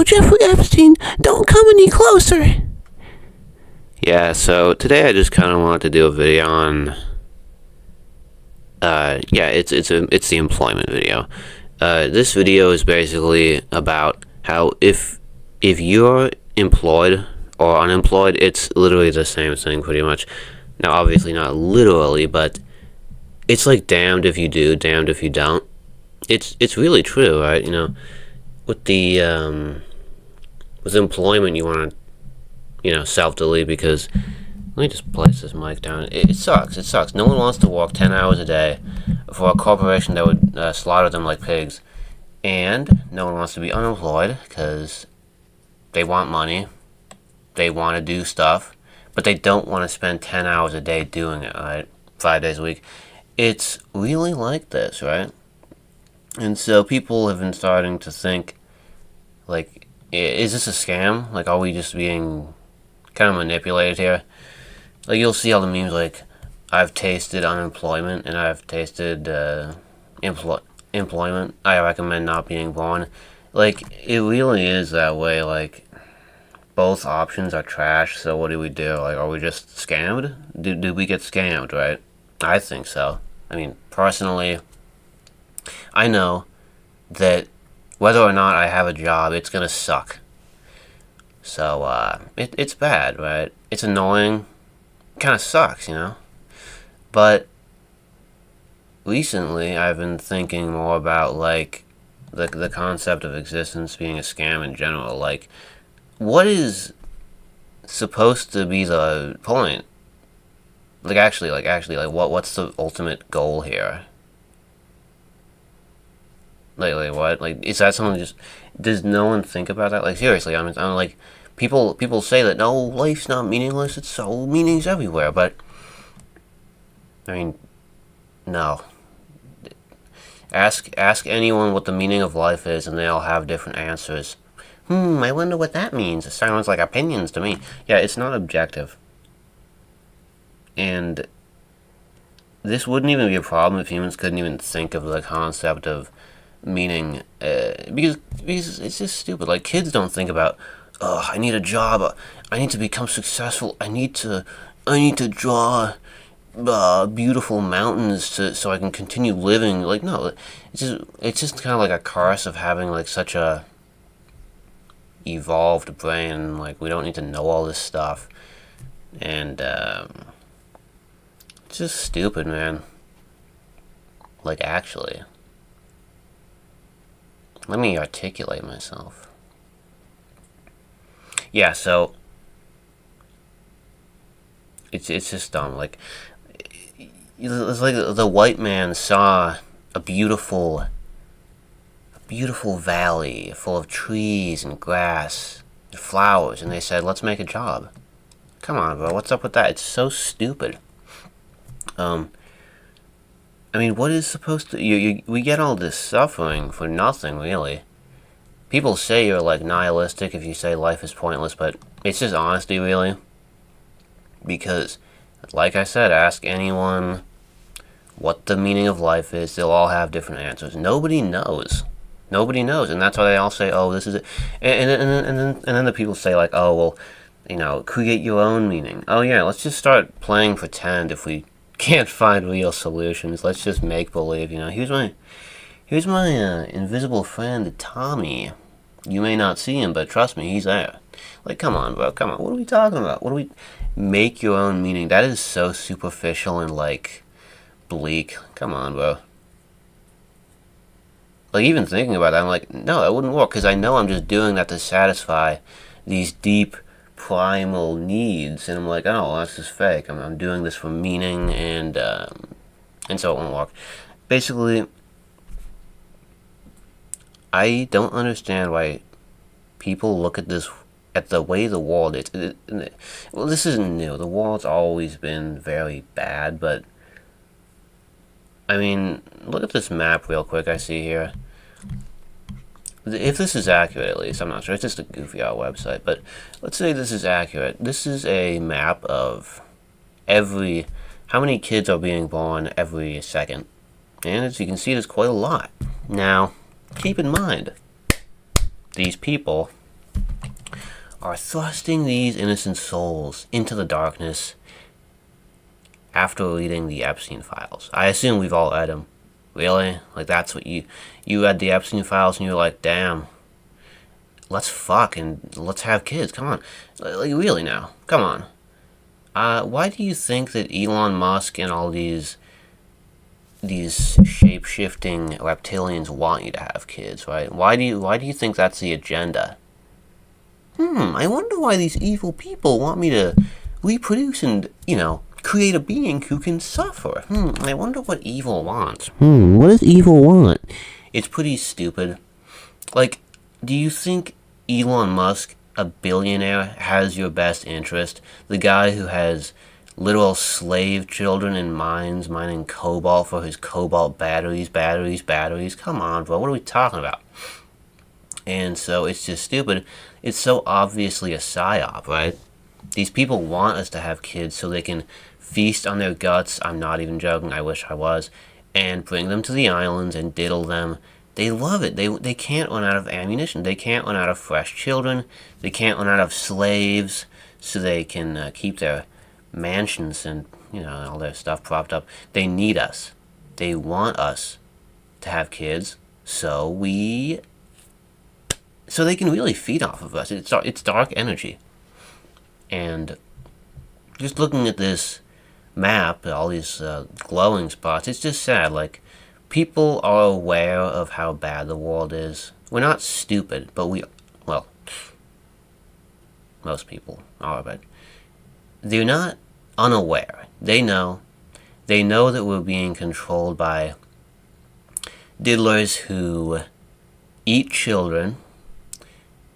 no, Jeffrey Epstein, don't come any closer. Yeah, so today I just kind of wanted to do a video on, it's the employment video. This video is basically about how if you're employed or unemployed, it's literally the same thing pretty much. Now, obviously not literally, but it's like damned if you do, damned if you don't. It's really true, right? You know, with the with employment, you want to self-delete because let me just place this mic down. It sucks. It sucks. No one wants to work 10 hours a day for a corporation that would slaughter them like pigs. And no one wants to be unemployed because they want money. They want to do stuff. But they don't want to spend 10 hours a day doing it, right? 5 days a week. It's really like this, right? And so people have been starting to think, like, is this a scam? Like, are we just being kind of manipulated here? Like, you'll see all the memes like, I've tasted unemployment and I've tasted employment. I recommend not being born. Like, it really is that way. Like, both options are trash, so what do we do? Like, are we just scammed? Did we get scammed, right? I think so. I mean, personally, I know that whether or not I have a job, it's gonna suck. So, it's bad, right? It's annoying. Kind of sucks, you know? But recently, I've been thinking more about, like, the concept of existence being a scam in general. Like, what is supposed to be the point? Like, actually, what's the ultimate goal here? Like what? Like, is that something just... Does no one think about that? Like, seriously, I'm like... People say that, no, life's not meaningless, it's so meanings everywhere, but... I mean, no. Ask anyone what the meaning of life is, and they'll have different answers. I wonder what that means. It sounds like opinions to me. Yeah, it's not objective. And this wouldn't even be a problem if humans couldn't even think of the concept of meaning, because it's just stupid. Like, kids don't think about, oh, I need a job, I need to become successful, I need to draw beautiful mountains so I can continue living. Like, no, it's just kind of like a curse of having like such a evolved brain. Like, we don't need to know all this stuff, and it's just stupid, man. Like, actually, let me articulate myself. Yeah, so it's just dumb. Like, it's like the white man saw a beautiful valley full of trees and grass and flowers, and they said, let's make a job. Come on, bro, what's up with that? It's so stupid. I mean, what is supposed to... we get all this suffering for nothing, really. People say you're, like, nihilistic if you say life is pointless, but it's just honesty, really. Because, like I said, ask anyone what the meaning of life is. They'll all have different answers. Nobody knows. Nobody knows, and that's why they all say, oh, this is it. And then the people say, like, oh, well, you know, create your own meaning. Oh, yeah, let's just start playing pretend if we can't find real solutions. Let's just make believe, you know. Here's my invisible friend Tommy. You may not see him, but trust me, he's there. Like, come on, bro, come on. What are we talking about? What do we... Make your own meaning. That is so superficial and, like, bleak. Come on, bro. Like, even thinking about that, I'm like, no, that wouldn't work, because I know I'm just doing that to satisfy these deep primal needs, and I'm like, oh, that's just fake. I'm doing this for meaning, and so it won't work. Basically, I don't understand why people look at this, at the way the world is. Well, this isn't new. The world's always been very bad, but I mean, look at this map real quick I see here. If this is accurate, at least, I'm not sure. It's just a goofy out website, but let's say this is accurate. This is a map of how many kids are being born every second. And as you can see, there's quite a lot. Now, keep in mind, these people are thrusting these innocent souls into the darkness after reading the Epstein files. I assume we've all read them. Really? Like, that's what you read the Epstein files and you were like, damn, let's fuck and let's have kids. Come on. Like, really now. Come on. Why do you think that Elon Musk and all these shape-shifting reptilians want you to have kids, right? Why do you think that's the agenda? I wonder why these evil people want me to reproduce and, create a being who can suffer. I wonder what evil wants. What does evil want? It's pretty stupid. Like, do you think Elon Musk, a billionaire, has your best interest? The guy who has literal slave children in mines mining cobalt for his cobalt batteries. Come on, bro. What are we talking about? And so it's just stupid. It's so obviously a psyop, right? These people want us to have kids so they can feast on their guts. I'm not even joking. I wish I was. And bring them to the islands and diddle them. They love it. They can't run out of ammunition. They can't run out of fresh children. They can't run out of slaves so they can keep their mansions and, all their stuff propped up. They need us. They want us to have kids so they can really feed off of us. It's dark energy. And just looking at this map, all these glowing spots, it's just sad. Like, people are aware of how bad the world is. We're not stupid, but most people are, but they're not unaware. They know that we're being controlled by diddlers who eat children,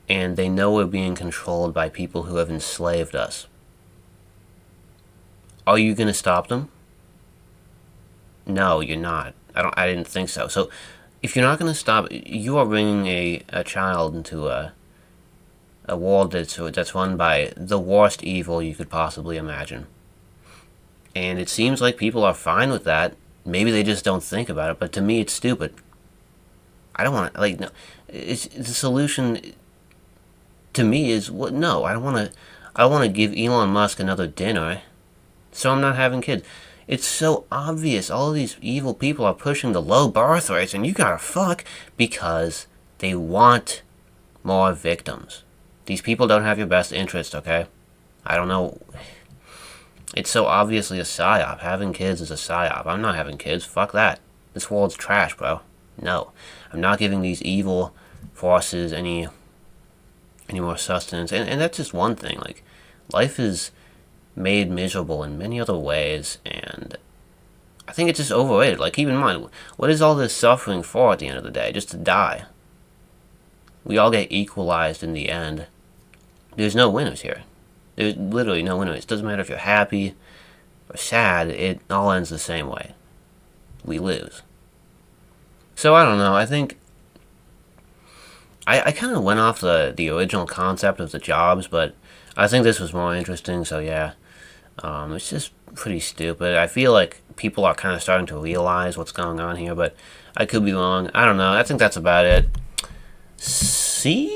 and they know we're being controlled by people who have enslaved us. Are you going to stop them? No, you're not. I didn't think so. So, if you're not going to stop, you are bringing a child into a world that's run by the worst evil you could possibly imagine. And it seems like people are fine with that. Maybe they just don't think about it, but to me it's stupid. I don't want to, no. The solution to me is, no, I don't want to give Elon Musk another dinner, so I'm not having kids. It's so obvious. All of these evil people are pushing the low birth rates, and you gotta fuck because they want more victims. These people don't have your best interest, okay? I don't know. It's so obviously a psyop. Having kids is a psyop. I'm not having kids. Fuck that. This world's trash, bro. No. I'm not giving these evil forces any more sustenance. And that's just one thing. Like, life is made miserable in many other ways, and I think it's just overrated. Like, keep in mind, what is all this suffering for at the end of the day? Just to die. We all get equalized in the end. There's no winners here. There's literally no winners. It doesn't matter if you're happy or sad, it all ends the same way. We lose. So, I don't know, I think I kind of went off the original concept of the jobs, but I think this was more interesting, so yeah. It's just pretty stupid. I feel like people are kind of starting to realize what's going on here, but I could be wrong. I don't know. I think that's about it. See